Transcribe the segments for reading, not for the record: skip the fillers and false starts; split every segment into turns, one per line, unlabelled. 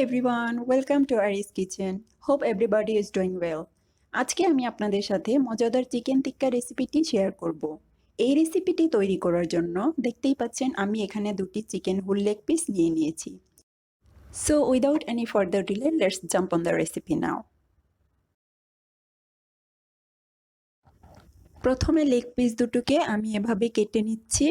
everyone, welcome to Ari's Kitchen. Hope everybody is doing well. আজকে আমি আপনাদের সাথে মজাদার চিকেন টিক্কা রেসিপিটি শেয়ার করব। এই রেসিপিটি তৈরি করার জন্য দেখতেই পাচ্ছেন আমি এখানে দুটি চিকেন হোল লেগ পিস নিয়ে নিয়েছি। So without any further delay, let's jump on the recipe now. প্রথমে লেগ পিস দুটোকে আমি এভাবে কেটে নিচ্ছি।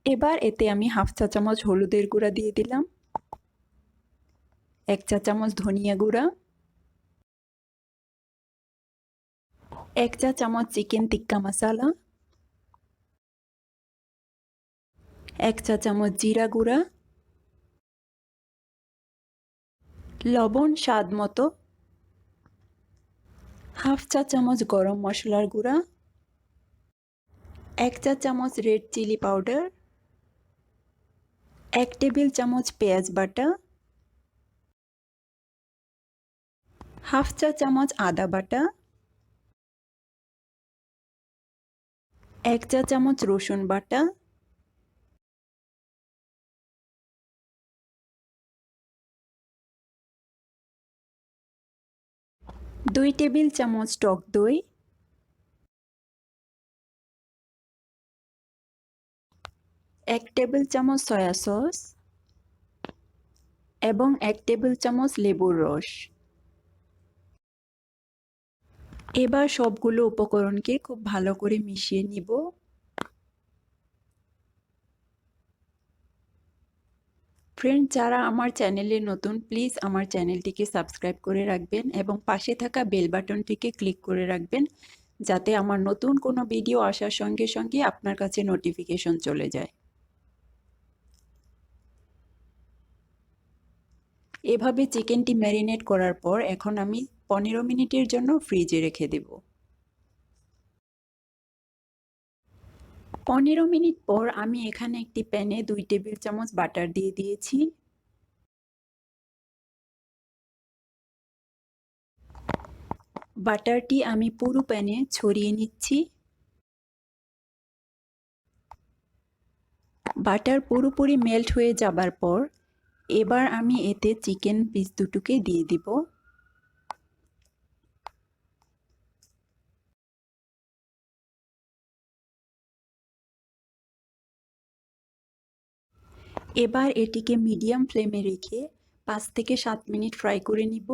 এবার এতে আমি হাফ চা চামচ হলুদের গুঁড়া দিয়ে দিলাম, 1 চা চামচ ধনিয়া গুঁড়া, 1 চা চামচ চিকেন টিক্কা মশলা, 1 চা চামচ জিরা গুঁড়া, লবণ স্বাদ মতো, হাফ চা চামচ গরম মশলার গুঁড়া, 1 চা চামচ রেড চিলি পাউডার, 1 টেবিল চামচ পেঁয়াজ বাটা, হাফ চা চামচ আদা বাটা, 1 চা চামচ রসুন বাটা, দুই টেবিল চামচ টক দই, 1 টেবিল চামচ সয়া সস এবং 1 টেবিল চামচ লেবুর রস। এবার সবগুলো উপকরণকে খুব ভালো করে মিশিয়ে নিব। ফ্রেন্ড, যারা আমার চ্যানেলে নতুন, প্লিজ আমার চ্যানেলটিকে সাবস্ক্রাইব করে রাখবেন এবং পাশে থাকা বেল বাটনটিকে ক্লিক করে রাখবেন, যাতে আমার নতুন কোনো ভিডিও আসার সঙ্গে সঙ্গে আপনার কাছে নোটিফিকেশন চলে যায়। এভাবে চিকেনটি ম্যারিনেট করার পর এখন আমি 15 মিনিটের জন্য ফ্রিজে রেখে দেব। 15 মিনিট পর আমি এখানে একটি প্যানে 2 টেবিল চামচ বাটার দিয়ে দিয়েছি। বাটারটি আমি পুরো প্যানে ছড়িয়ে নিচ্ছি। বাটার পুরোপুরি মেল্ট হয়ে যাবার পর এবার আমি এতে চিকেন পিস দুটোকে দিয়ে দিব। এবার এটিকে মিডিয়াম ফ্লেমে রেখে 5 থেকে 7 মিনিট ফ্রাই করে নিব।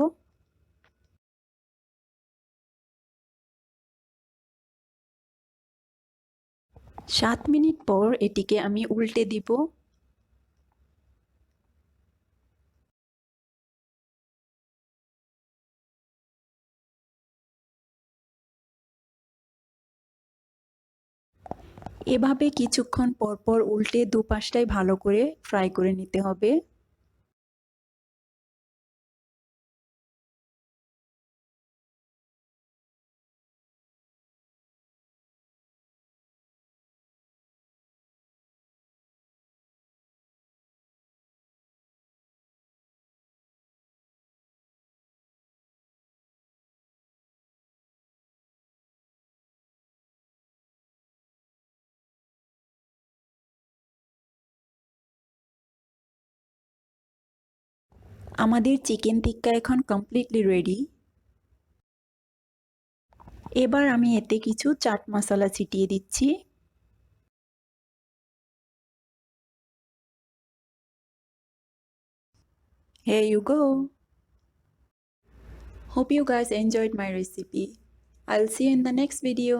সাত মিনিট পর এটিকে আমি উল্টে দিব। এভাবে কিছুক্ষণ পর পর উল্টে দুপাশটাই ভালো করে ফ্রাই করে নিতে হবে। আমাদের চিকেন টিক্কা এখন কমপ্লিটলি রেডি। এবার আমি এতে কিছু চাট মশলা ছিটিয়ে দিচ্ছি। Here you go. Hope you guys enjoyed my recipe. I'll see you in the next video.